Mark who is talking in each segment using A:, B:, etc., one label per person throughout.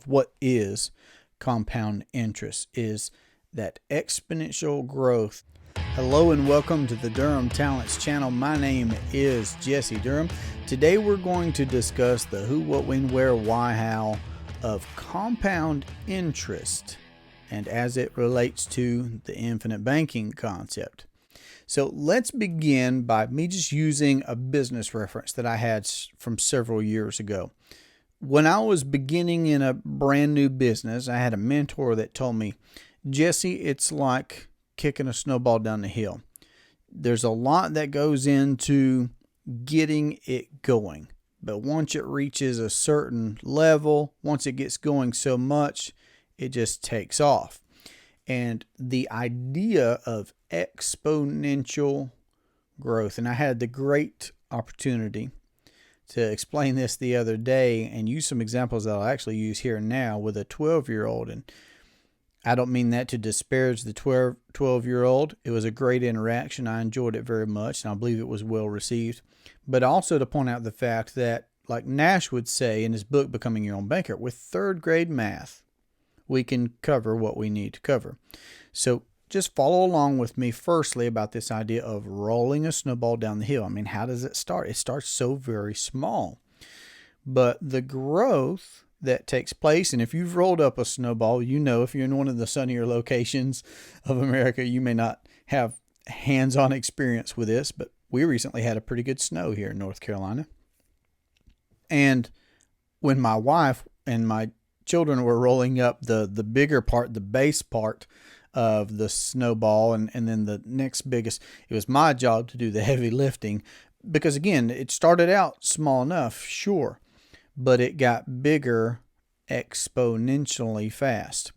A: of what is compound interest, is that exponential growth. Hello and welcome to the Durham Talents channel. My name is Jesse Durham. Today we're going to discuss the who, what, when, where, why, how of compound interest and as it relates to the infinite banking concept. So let's begin by me just using a business reference that I had from several years ago. When I was beginning in a brand new business, I had a mentor that told me, Jesse, it's like kicking a snowball down the hill. There's a lot that goes into getting it going. But once it reaches a certain level, once it gets going so much, it just takes off. And the idea of exponential growth, and I had the great opportunity to explain this the other day and use some examples that I'll actually use here and now with a 12-year-old. And I don't mean that to disparage the 12-year-old. It was a great interaction. I enjoyed it very much, and I believe it was well received. But also to point out the fact that, like Nash would say in his book, Becoming Your Own Banker, with third grade math, we can cover what we need to cover. So just follow along with me firstly about this idea of rolling a snowball down the hill. I mean, how does it start? It starts so very small. But the growth that takes place, and if you've rolled up a snowball, you know if you're in one of the sunnier locations of America, you may not have hands-on experience with this, but we recently had a pretty good snow here in North Carolina. And when my wife and my children were rolling up the bigger part, the base part of the snowball, and then the next biggest, it was my job to do the heavy lifting because, again, it started out small enough, sure, but it got bigger exponentially fast.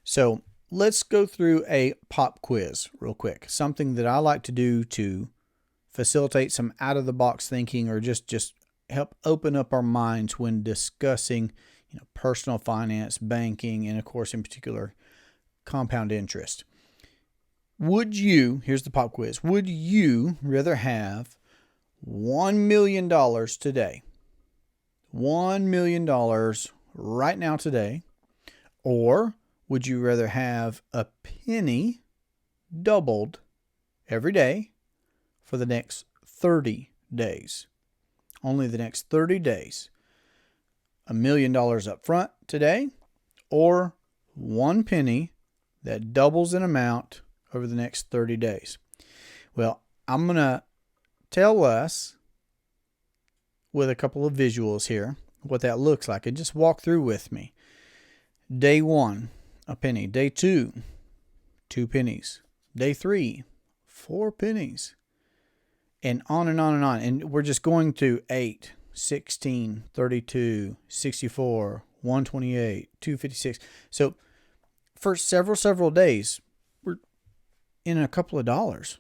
A: So let's go through a pop quiz real quick, something that I like to do to facilitate some out-of-the-box thinking or just help open up our minds when discussing personal finance, banking, and of course, in particular, compound interest. Here's the pop quiz, would you rather have $1 million today, $1 million right now today, or would you rather have a penny doubled every day for the next 30 days? Only the next 30 days. $1 million up front today, or one penny that doubles in amount over the next 30 days. Well, I'm going to tell us with a couple of visuals here what that looks like, and just walk through with me. Day 1, a penny. Day 2, 2 pennies. Day 3, 4 pennies. And on and on and on. And we're just going to 8, 16, 32, 64, 128, 256. So for several days, we're in a couple of dollars.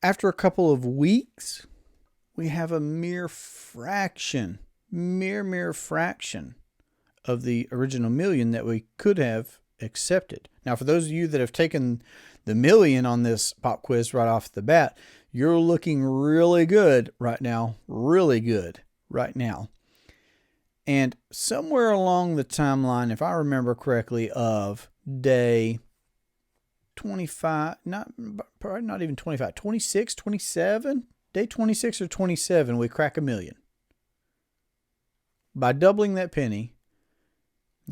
A: After a couple of weeks, we have a mere fraction of the original million that we could have accepted. Now, for those of you that have taken the million on this pop quiz right off the bat, you're looking really good right now, And somewhere along the timeline, if I remember correctly, of day 25, probably not even 25, 26, 27, day 26 or 27, we crack $1 million. By doubling that penny,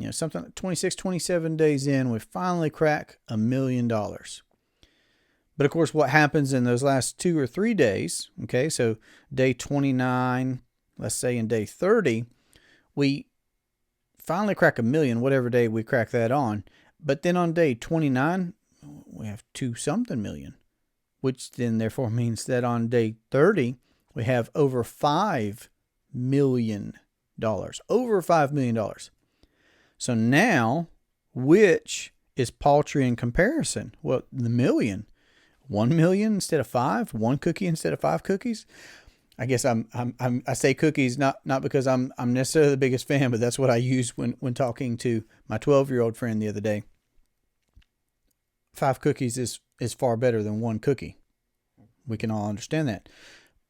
A: something like 26, 27 days in, we finally crack $1 million. But of course, what happens in those last 2 or 3 days, okay, so day 29, let's say in day 30, we finally crack $1 million, whatever day we crack that on. But then on day 29, we have 2-something million, which then therefore means that on day 30, we have over $5 million. Over $5 million. So now, which is paltry in comparison? Well, the million. 1 million instead of 5, 1 cookie instead of 5 cookies. I guess I say cookies not because I'm necessarily the biggest fan, but that's what I use when talking to my 12-year-old friend the other day. 5 cookies is far better than 1 cookie. We can all understand that.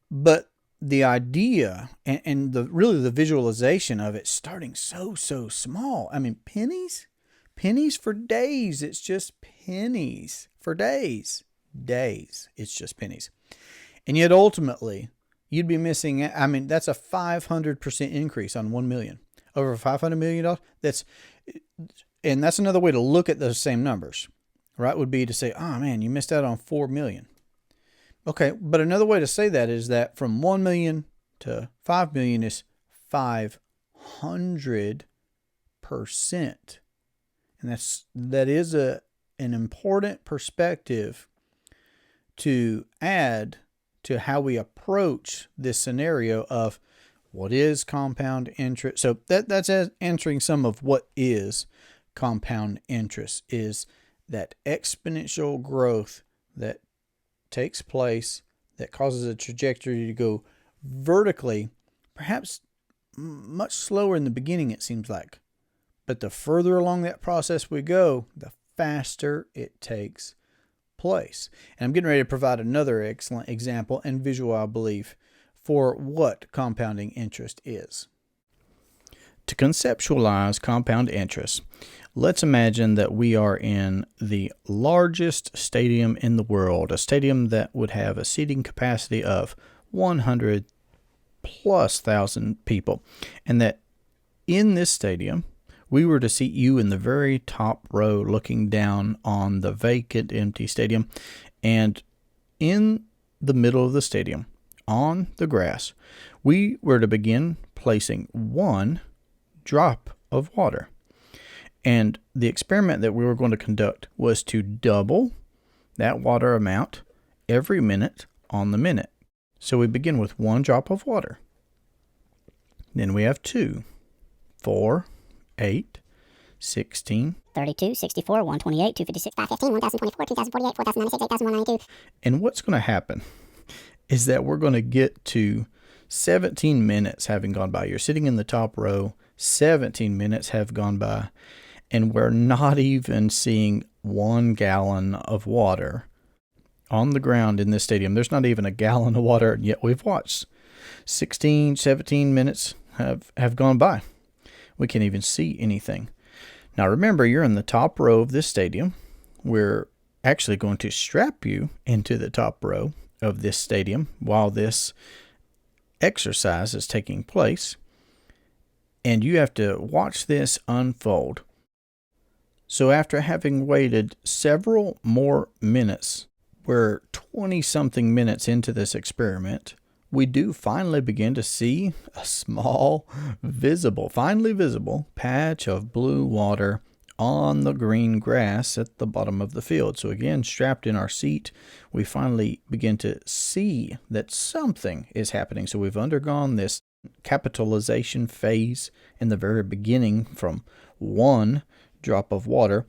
A: But the idea and really the visualization of it starting so small. I mean, pennies for days. It's just pennies for days. It's just pennies. And yet ultimately, you'd be missing, I mean, that's a 500% increase on 1 million. Over $500 million. And that's another way to look at those same numbers, right? Would be to say, oh man, you missed out on 4 million. Okay, but another way to say that is that from 1 million to 5 million is 500%. And that is an important perspective to add to how we approach this scenario of what is compound interest. So that's answering some of what is compound interest, is that exponential growth that takes place that causes a trajectory to go vertically, perhaps much slower in the beginning, it seems like. But the further along that process we go, the faster it takes place. And I'm getting ready to provide another excellent example and visual, I believe, for what compounding interest is. To conceptualize compound interest, let's imagine that we are in the largest stadium in the world, a stadium that would have a seating capacity of 100,000+ people, and that in this stadium, we were to seat you in the very top row looking down on the vacant, empty stadium, and in the middle of the stadium, on the grass, we were to begin placing 1 drop of water. And the experiment that we were going to conduct was to double that water amount every minute on the minute. So we begin with 1 drop of water. Then we have 2, 4, 8, 16,
B: 32, 64, 128, 256, 515, 1024, 2048, 4096, 8192.
A: And what's going to happen is that we're going to get to 17 minutes having gone by. You're sitting in the top row, 17 minutes have gone by, and we're not even seeing 1 gallon of water on the ground in this stadium. There's not even a gallon of water, and yet we've watched 16, 17 minutes have gone by. We can't even see anything. Now remember, you're in the top row of this stadium. We're actually going to strap you into the top row of this stadium while this exercise is taking place. And you have to watch this unfold. So after having waited several more minutes, we're 20-something minutes into this experiment, we do finally begin to see a small, finally visible patch of blue water on the green grass at the bottom of the field. So again, strapped in our seat, we finally begin to see that something is happening. So we've undergone this capitalization phase in the very beginning from 1 drop of water.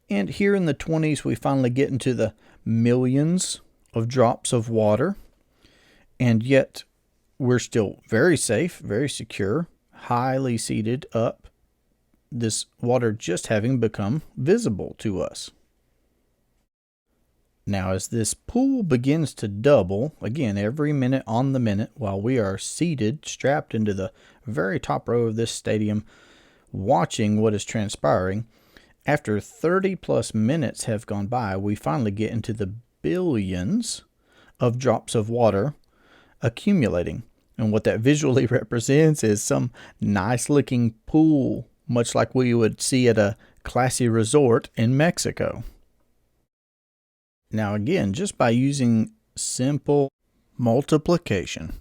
A: And here in the 20s, we finally get into the millions of drops of water. And yet we're still very safe, very secure, highly seated up, this water just having become visible to us. Now, as this pool begins to double, again, every minute on the minute, while we are seated, strapped into the very top row of this stadium, watching what is transpiring, after 30+ minutes have gone by, we finally get into the billions of drops of water accumulating. And what that visually represents is some nice looking pool, much like we would see at a classy resort in Mexico. Now again, just by using simple multiplication,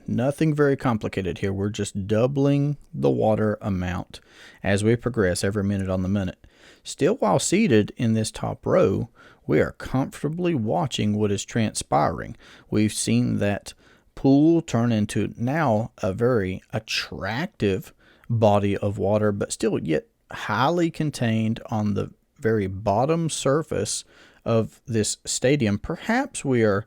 A: nothing very complicated here. We're just doubling the water amount as we progress every minute on the minute. Still, while seated in this top row, we are comfortably watching what is transpiring. We've seen that pool turn into now a very attractive body of water, but still yet highly contained on the very bottom surface of this stadium. Perhaps we are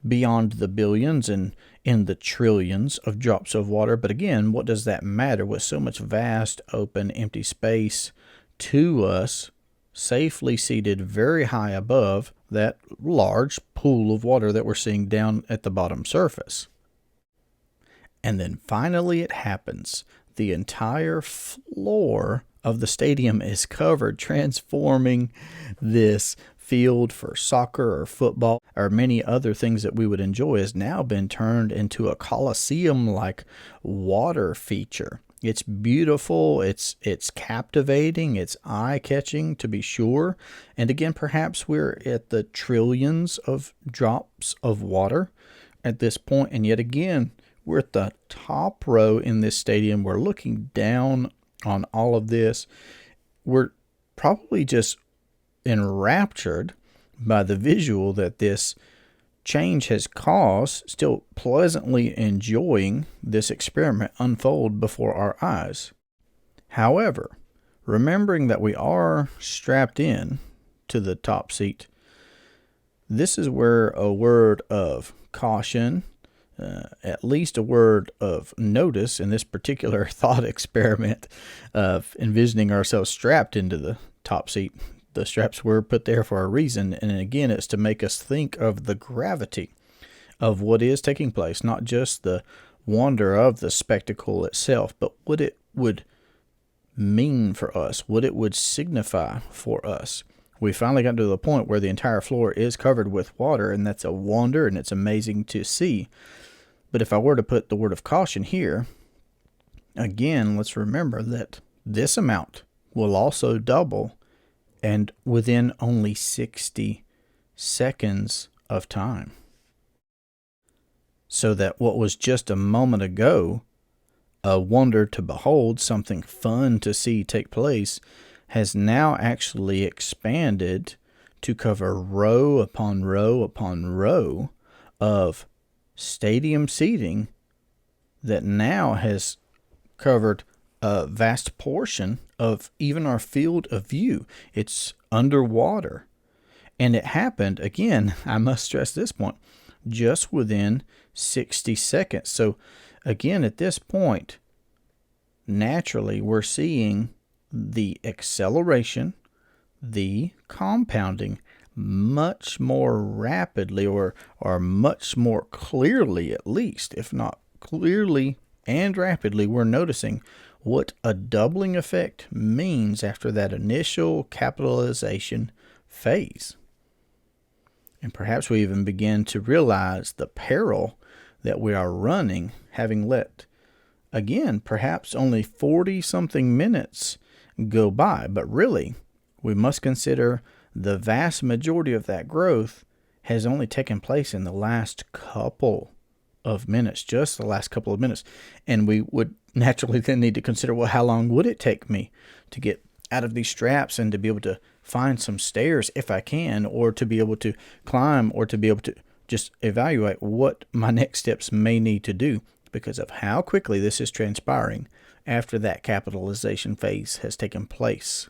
A: beyond the billions and in the trillions of drops of water. But again, what does that matter with so much vast, open, empty space to us, safely seated very high above that large pool of water that we're seeing down at the bottom surface. And then finally it happens. The entire floor of the stadium is covered, transforming this field for soccer or football or many other things that we would enjoy has now been turned into a coliseum-like water feature. It's beautiful, it's captivating, it's eye-catching to be sure. And again, perhaps we're at the trillions of drops of water at this point, and yet again, we're at the top row in this stadium. We're looking down on all of this. We're probably just enraptured by the visual that this change has caused, still pleasantly enjoying this experiment unfold before our eyes. However, remembering that we are strapped in to the top seat, this is where a word of caution, at least a word of notice in this particular thought experiment of envisioning ourselves strapped into the top seat. The straps were put there for a reason, and again, it's to make us think of the gravity of what is taking place, not just the wonder of the spectacle itself, but what it would mean for us, what it would signify for us. We finally got to the point where the entire floor is covered with water, and that's a wonder, and it's amazing to see. But if I were to put the word of caution here, again, let's remember that this amount will also double, and within only 60 seconds of time. So that what was just a moment ago a wonder to behold, something fun to see take place, has now actually expanded to cover row upon row upon row of stadium seating that now has covered a vast portion of even our field of view. It's underwater. And it happened, again, I must stress this point, just within 60 seconds. So again, at this point, naturally, we're seeing the acceleration, the compounding much more rapidly or much more clearly, at least, if not clearly and rapidly, we're noticing what a doubling effect means after that initial capitalization phase. And perhaps we even begin to realize the peril that we are running, having let, again, perhaps only 40-something minutes go by. But really, we must consider the vast majority of that growth has only taken place in the last couple of minutes, just the last couple of minutes. And we would naturally then need to consider, well, how long would it take me to get out of these straps and to be able to find some stairs if I can, or to be able to climb, or to be able to just evaluate what my next steps may need to do because of how quickly this is transpiring after that capitalization phase has taken place.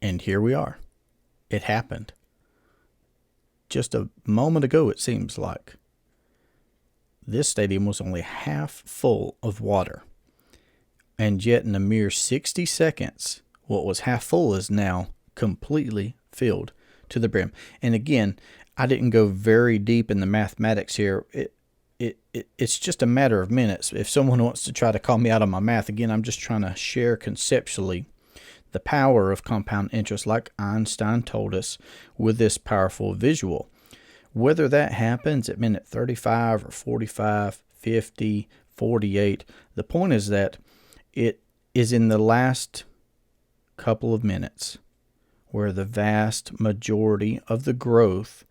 A: And here we are. It happened. Just a moment ago, it seems like. This stadium was only half full of water. And yet in a mere 60 seconds, what was half full is now completely filled to the brim. And again, I didn't go very deep in the mathematics here. It's just a matter of minutes. If someone wants to try to call me out on my math, again, I'm just trying to share conceptually the power of compound interest, like Einstein told us, with this powerful visual. Whether that happens at minute 35 or 45, 50, 48, the point is that it is in the last couple of minutes where the vast majority of the growth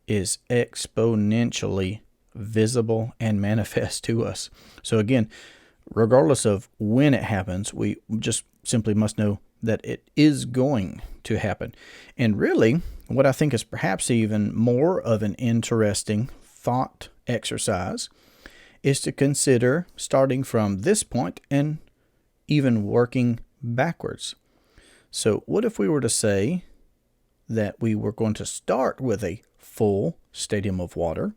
A: is exponentially visible and manifest to us. So again, regardless of when it happens, we just simply must know that it is going to happen. And really, what I think is perhaps even more of an interesting thought exercise is to consider starting from this point and even working backwards. So what if we were to say that we were going to start with a full stadium of water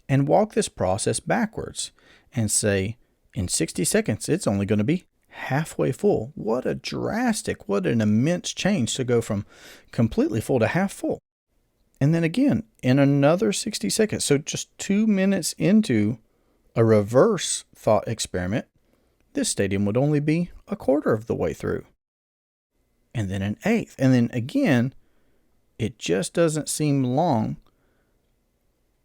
A: and walk this process backwards and say in 60 seconds it's only going to be halfway full. What an immense change to go from completely full to half full. And then again, in another 60 seconds, so just 2 minutes into a reverse thought experiment, this stadium would only be a quarter of the way through. And then an eighth. And then again, it just doesn't seem long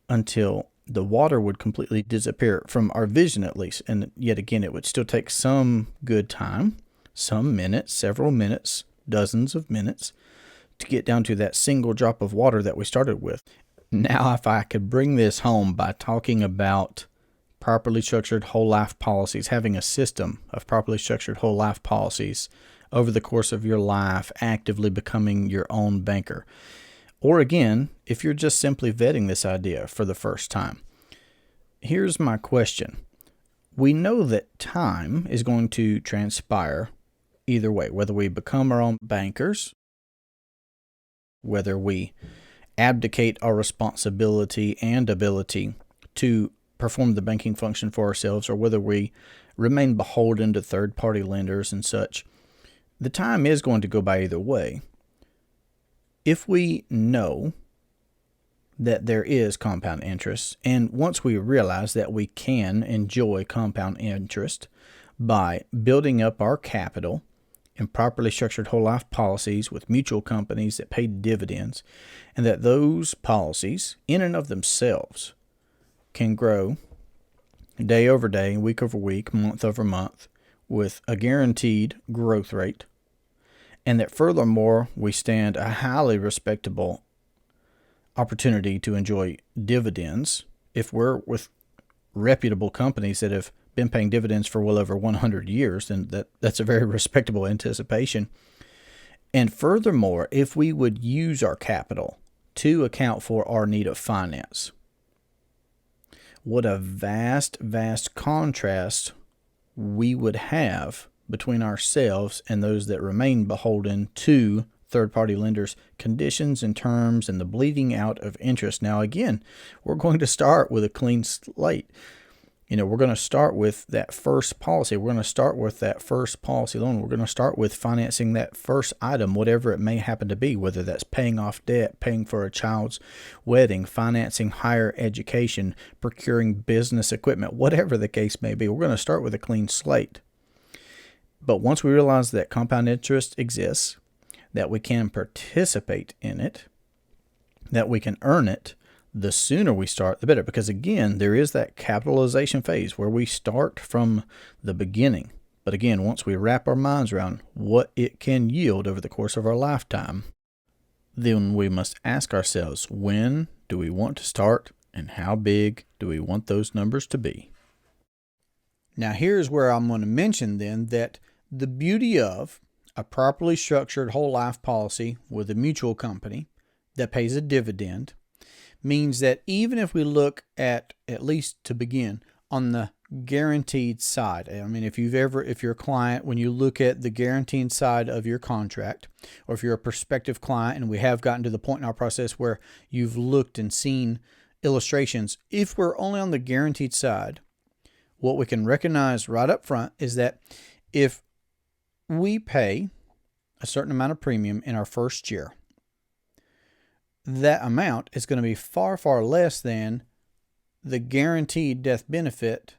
A: until the water would completely disappear from our vision, at least. And yet again, it would still take some good time, some minutes, several minutes, dozens of minutes, to get down to that single drop of water that we started with. Now, if I could bring this home by talking about properly structured whole life policies, having a system of properly structured whole life policies over the course of your life, actively becoming your own banker. Or again, if you're just simply vetting this idea for the first time. Here's my question. We know that time is going to transpire either way, whether we become our own bankers, whether we abdicate our responsibility and ability to perform the banking function for ourselves, or whether we remain beholden to third-party lenders and such. The time is going to go by either way. If we know that there is compound interest, and once we realize that we can enjoy compound interest by building up our capital in properly structured whole life policies with mutual companies that pay dividends, and that those policies in and of themselves can grow day over day, week over week, month over month with a guaranteed growth rate, and that furthermore we stand a highly respectable opportunity to enjoy dividends if we're with reputable companies that have been paying dividends for well over 100 years, then that's a very respectable anticipation. And furthermore, if we would use our capital to account for our need of finance, what a vast, vast contrast we would have between ourselves and those that remain beholden to third-party lenders' conditions and terms and the bleeding out of interest. Now, again, we're going to start with a clean slate. We're going to start with that first policy. We're going to start with that first policy loan. We're going to start with financing that first item, whatever it may happen to be, whether that's paying off debt, paying for a child's wedding, financing higher education, procuring business equipment, whatever the case may be. We're going to start with a clean slate. But once we realize that compound interest exists, that we can participate in it, that we can earn it, the sooner we start, the better. Because again, there is that capitalization phase where we start from the beginning. But again, once we wrap our minds around what it can yield over the course of our lifetime, then we must ask ourselves, when do we want to start and how big do we want those numbers to be? Now, here's where I'm going to mention then that the beauty of a properly structured whole life policy with a mutual company that pays a dividend means that even if we look at least to begin, on the guaranteed side, I mean, if you're a client, when you look at the guaranteed side of your contract, or if you're a prospective client, and we have gotten to the point in our process where you've looked and seen illustrations, if we're only on the guaranteed side, what we can recognize right up front is that if we pay a certain amount of premium in our first year, that amount is going to be far, far less than the guaranteed death benefit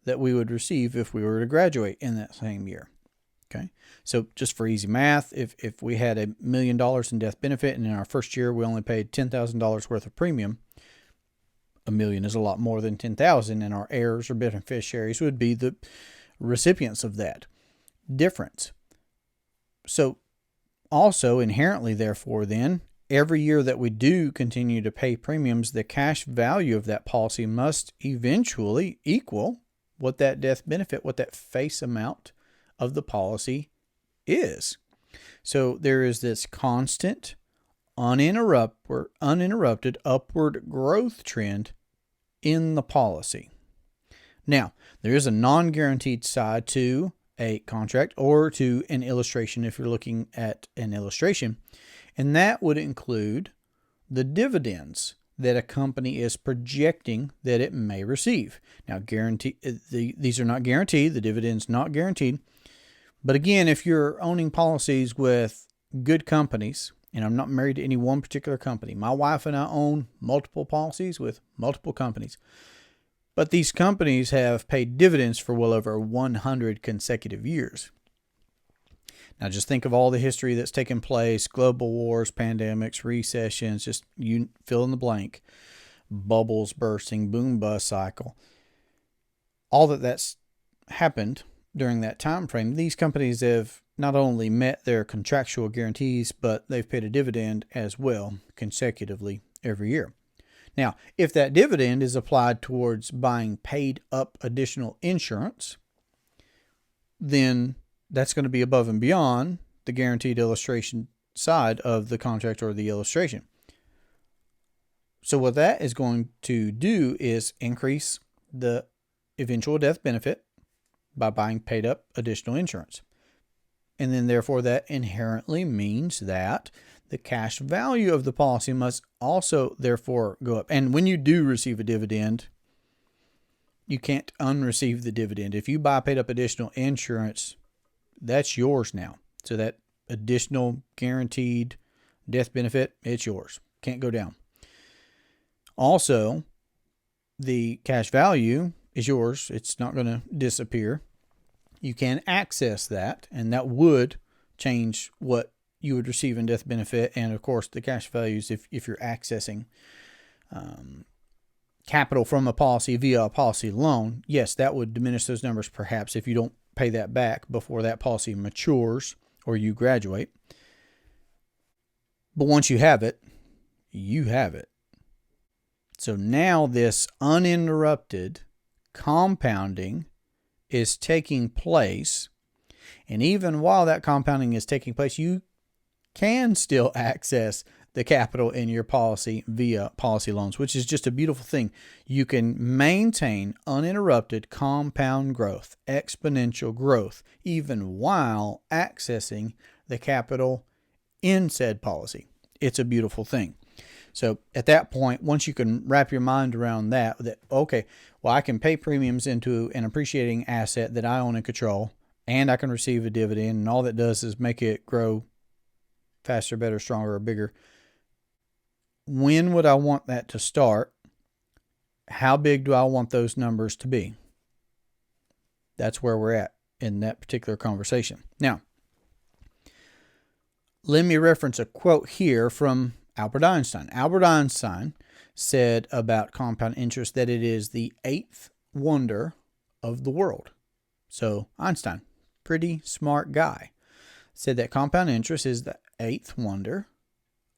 A: that we would receive if we were to graduate in that same year. Okay, so just for easy math, if we had $1 million in death benefit and in our first year we only paid $10,000 worth of premium, $1 million is a lot more than $10,000, and our heirs or beneficiaries would be the recipients of that difference. So also inherently, therefore, then, every year that we do continue to pay premiums, the cash value of that policy must eventually equal what that death benefit, what that face amount of the policy is. So there is this constant, uninterrupted upward growth trend in the policy. Now, there is a non-guaranteed side to a contract or to an illustration if you're looking at an illustration. And that would include the dividends that a company is projecting that it may receive. Now, these are not guaranteed. The dividend's not guaranteed. But again, if you're owning policies with good companies, and I'm not married to any one particular company. My wife and I own multiple policies with multiple companies. But these companies have paid dividends for well over 100 consecutive years. Now just think of all the history that's taken place, global wars, pandemics, recessions, just you fill in the blank, bubbles bursting, boom bust cycle. All that's happened during that time frame. These companies have not only met their contractual guarantees, but they've paid a dividend as well consecutively every year. Now, if that dividend is applied towards buying paid up additional insurance, then that's going to be above and beyond the guaranteed illustration side of the contract or the illustration. So what that is going to do is increase the eventual death benefit by buying paid up additional insurance. And then therefore that inherently means that the cash value of the policy must also therefore go up. And when you do receive a dividend, you can't unreceive the dividend. If you buy paid up additional insurance, that's yours now. So that additional guaranteed death benefit, it's yours. Can't go down. Also, the cash value is yours. It's not going to disappear. You can access that, and that would change what you would receive in death benefit. And of course, the cash values, if you're accessing capital from a policy via a policy loan, yes, that would diminish those numbers perhaps if you don't pay that back before that policy matures or you graduate. But once you have it, you have it. So now this uninterrupted compounding is taking place. And even while that compounding is taking place, you can still access the capital in your policy via policy loans, which is just a beautiful thing. You can maintain uninterrupted compound growth, exponential growth, even while accessing the capital in said policy. It's a beautiful thing. So at that point, once you can wrap your mind around that, okay, well, I can pay premiums into an appreciating asset that I own and control, and I can receive a dividend, and all that does is make it grow faster, better, stronger, or bigger. When would I want that to start? How big do I want those numbers to be? That's where we're at in that particular conversation. Now, let me reference a quote here from Albert Einstein. Albert Einstein said about compound interest that it is the eighth wonder of the world. So Einstein, pretty smart guy, said that compound interest is the eighth wonder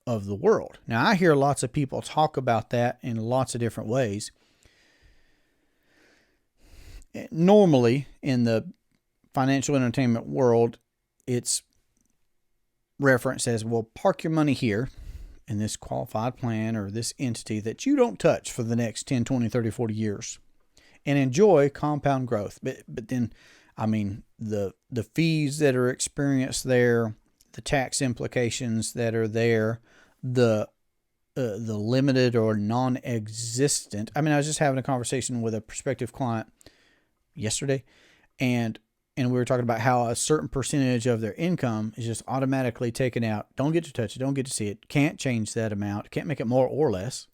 A: of the world. Now, I hear lots of people talk about that in lots of different ways. Normally, in the financial entertainment world, it's referenced as, well, park your money here in this qualified plan or this entity that you don't touch for the next 10, 20, 30, 40 years and enjoy compound growth. But then, I mean, the fees that are experienced there, the tax implications that are there, the limited or non-existent. I mean, I was just having a conversation with a prospective client yesterday, and we were talking about how a certain percentage of their income is just automatically taken out. Don't get to touch it. Don't get to see it. Can't change that amount. Can't make it more or less.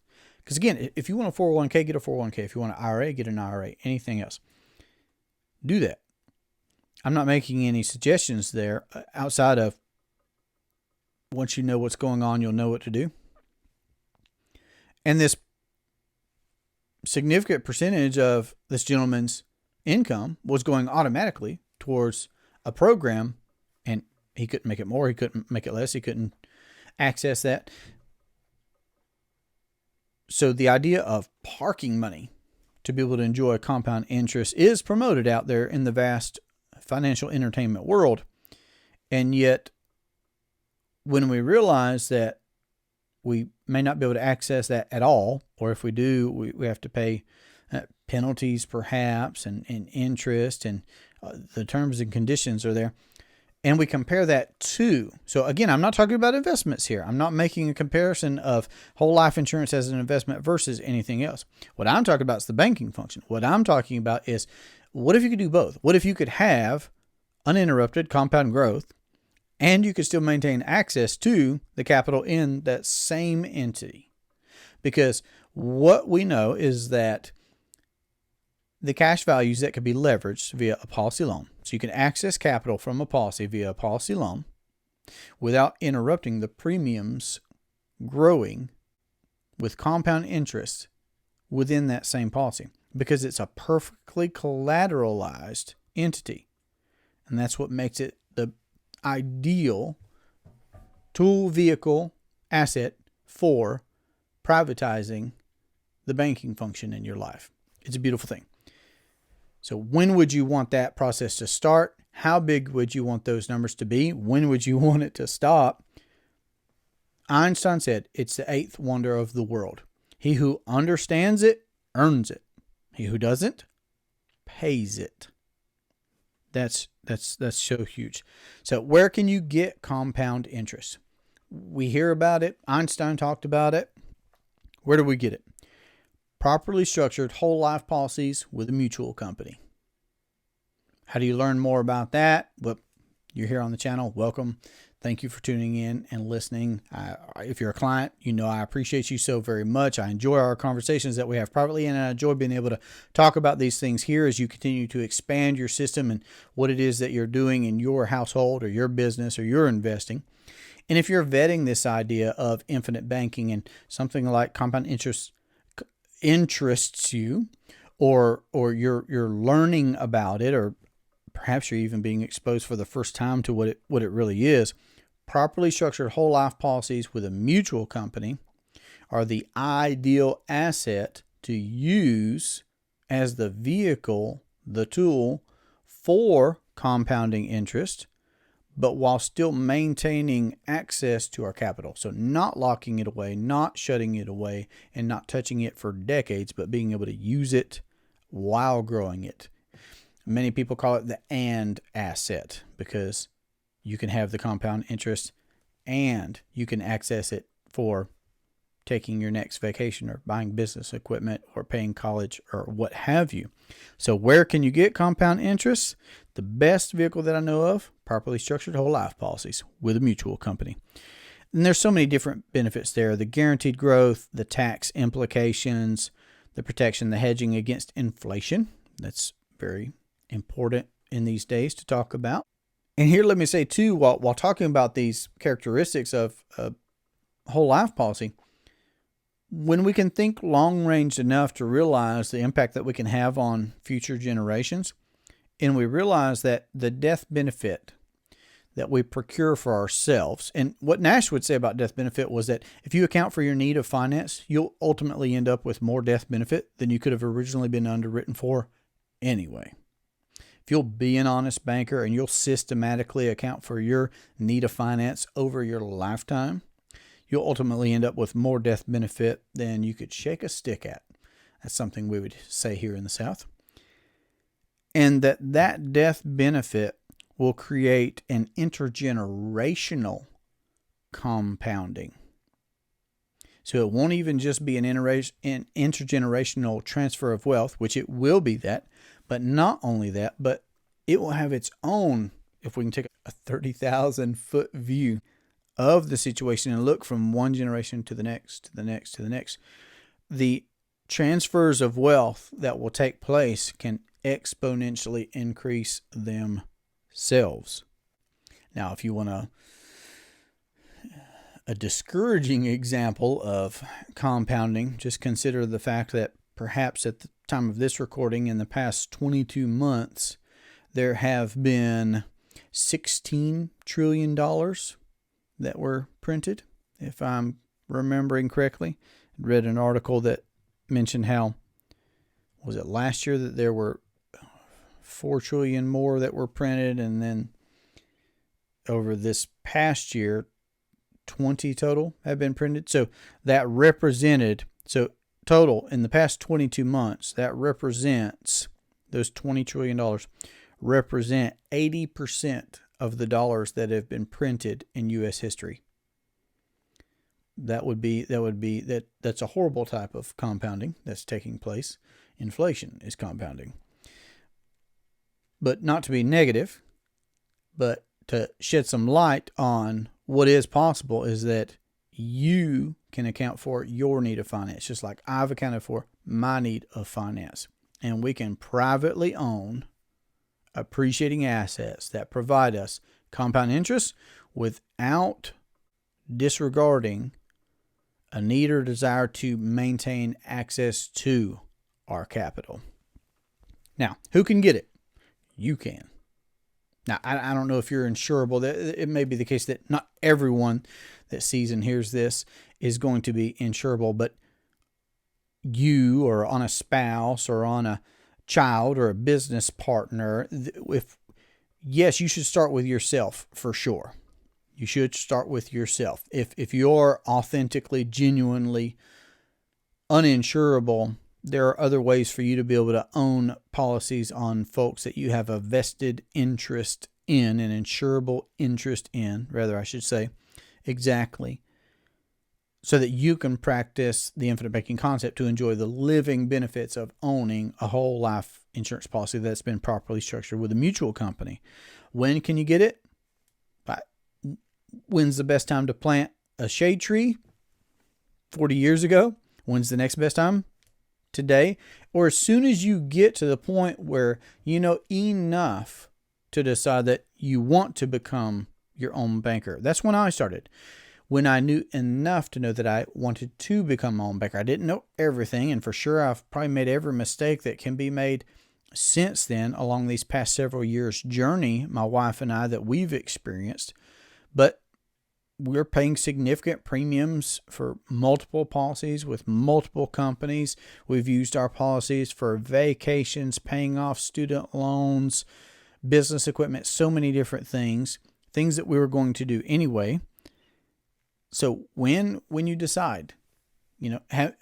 A: Because again, if you want a 401k, get a 401k. If you want an IRA, get an IRA. Anything else, do that. I'm not making any suggestions there outside of once you know what's going on, you'll know what to do. And this significant percentage of this gentleman's income was going automatically towards a program, and he couldn't make it more, he couldn't make it less, he couldn't access that. So the idea of parking money to be able to enjoy compound interest is promoted out there in the vast financial entertainment world. And yet, when we realize that we may not be able to access that at all, or if we do, we have to pay penalties perhaps and interest, and the terms and conditions are there. And we compare that to, so again, I'm not talking about investments here. I'm not making a comparison of whole life insurance as an investment versus anything else. What I'm talking about is the banking function. What I'm talking about is, what if you could do both? What if you could have uninterrupted compound growth, and you can still maintain access to the capital in that same entity. Because what we know is that the cash values that could be leveraged via a policy loan, so you can access capital from a policy via a policy loan without interrupting the premiums growing with compound interest within that same policy, because it's a perfectly collateralized entity. And that's what makes it the ideal tool, vehicle, asset for privatizing the banking function in your life. It's a beautiful thing. So when would you want that process to start? How big would you want those numbers to be? When would you want it to stop? Einstein said it's the eighth wonder of the world. He who understands it earns it. He who doesn't pays it. That's so huge. So where can you get compound interest? We hear about it. Einstein talked about it. Where do we get it? Properly structured whole life policies with a mutual company. How do you learn more about that? Well, you're here on the channel. Welcome. Thank you for tuning in and listening. If you're a client, you know I appreciate you so very much. I enjoy our conversations that we have privately, and I enjoy being able to talk about these things here as you continue to expand your system and what it is that you're doing in your household or your business or your investing. And if you're vetting this idea of infinite banking and something like compound interest interests you, or you're learning about it, or perhaps you're even being exposed for the first time to what it really is, properly structured whole life policies with a mutual company are the ideal asset to use as the vehicle, the tool for compounding interest, but while still maintaining access to our capital. So not locking it away, not shutting it away, and not touching it for decades, but being able to use it while growing it. Many people call it the and asset, because you can have the compound interest and you can access it for taking your next vacation or buying business equipment or paying college or what have you. So where can you get compound interest? The best vehicle that I know of, properly structured whole life policies with a mutual company. And there's so many different benefits there. The guaranteed growth, the tax implications, the protection, the hedging against inflation. That's very important in these days to talk about. And here, let me say too, while talking about these characteristics of a whole life policy, when we can think long range enough to realize the impact that we can have on future generations, and we realize that the death benefit that we procure for ourselves, and what Nash would say about death benefit was that if you account for your need of finance, you'll ultimately end up with more death benefit than you could have originally been underwritten for anyway. If you'll be an honest banker and you'll systematically account for your need of finance over your lifetime, you'll ultimately end up with more death benefit than you could shake a stick at. That's something we would say here in the South. And that death benefit will create an intergenerational compounding. So it won't even just be an intergenerational transfer of wealth, which it will be that, but not only that, but it will have its own, if we can take a 30,000 foot view of the situation and look from one generation to the next, to the next, to the next, the transfers of wealth that will take place can exponentially increase themselves. Now, if you want a discouraging example of compounding, just consider the fact that perhaps at the time of this recording, in the past 22 months, there have been $16 trillion that were printed, if I'm remembering correctly. I read an article that mentioned how, was it last year that there were 4 trillion more that were printed, and then over this past year 20 total have been printed. So that represented, so total in the past 22 months, that represents, those $20 trillion represent 80% of the dollars that have been printed in U.S. history. That's a horrible type of compounding that's taking place. Inflation is compounding. But not to be negative, But to shed some light on what is possible is that you can account for your need of finance, just like I've accounted for my need of finance. And we can privately own appreciating assets that provide us compound interest without disregarding a need or desire to maintain access to our capital. Now, who can get it? You can. Now, I don't know if you're insurable. It may be the case that not everyone that sees and hears this is going to be insurable, but you or on a spouse or on a child or a business partner, yes, you should start with yourself for sure. You should start with yourself. If you're authentically, genuinely uninsurable, there are other ways for you to be able to own policies on folks that you have a vested interest in, an insurable interest in, rather, I should say, exactly, so that you can practice the infinite banking concept to enjoy the living benefits of owning a whole life insurance policy that's been properly structured with a mutual company. When can you get it? When's the best time to plant a shade tree? 40 years ago? When's the next best time? Today? Or as soon as you get to the point where you know enough to decide that you want to become your own banker. That's when I started. When I knew enough to know that I wanted to become my own banker. I didn't know everything, and for sure I've probably made every mistake that can be made since then along these past several years' journey, my wife and I, that we've experienced. But we're paying significant premiums for multiple policies with multiple companies. We've used our policies for vacations, paying off student loans, business equipment, so many different things that we were going to do anyway. So when you decide,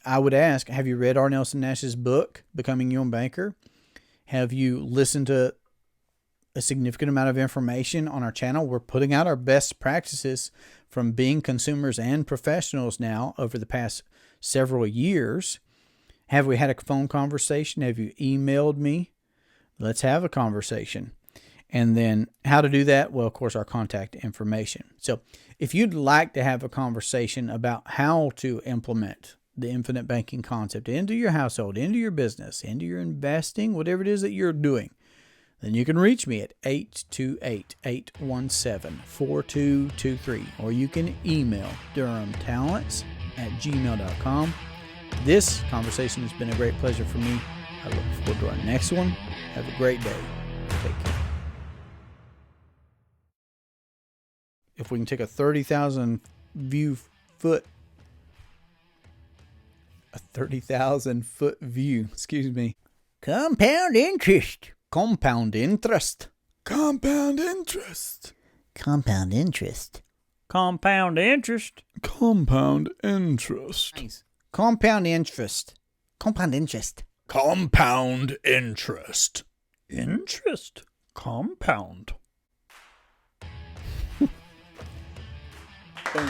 A: I would ask, have you read R. Nelson Nash's book, Becoming Your Own Banker? Have you listened to a significant amount of information on our channel? We're putting out our best practices from being consumers and professionals now over the past several years. Have we had a phone conversation? Have you emailed me? Let's have a conversation. And then how to do that? Well, of course, our contact information. So if you'd like to have a conversation about how to implement the infinite banking concept into your household, into your business, into your investing, whatever it is that you're doing, then you can reach me at 828-817-4223, or you can email durhamtalents@gmail.com. This conversation has been a great pleasure for me. I look forward to our next one. Have a great day. Take care. If we can take a 30,000 foot view, Compound interest. Compound interest.
C: Compound interest.
B: Compound interest.
A: Compound interest.
C: Compound interest.
A: Nice. Compound interest.
B: Compound interest.
C: Compound interest.
A: Interest. Compound.
C: Boom.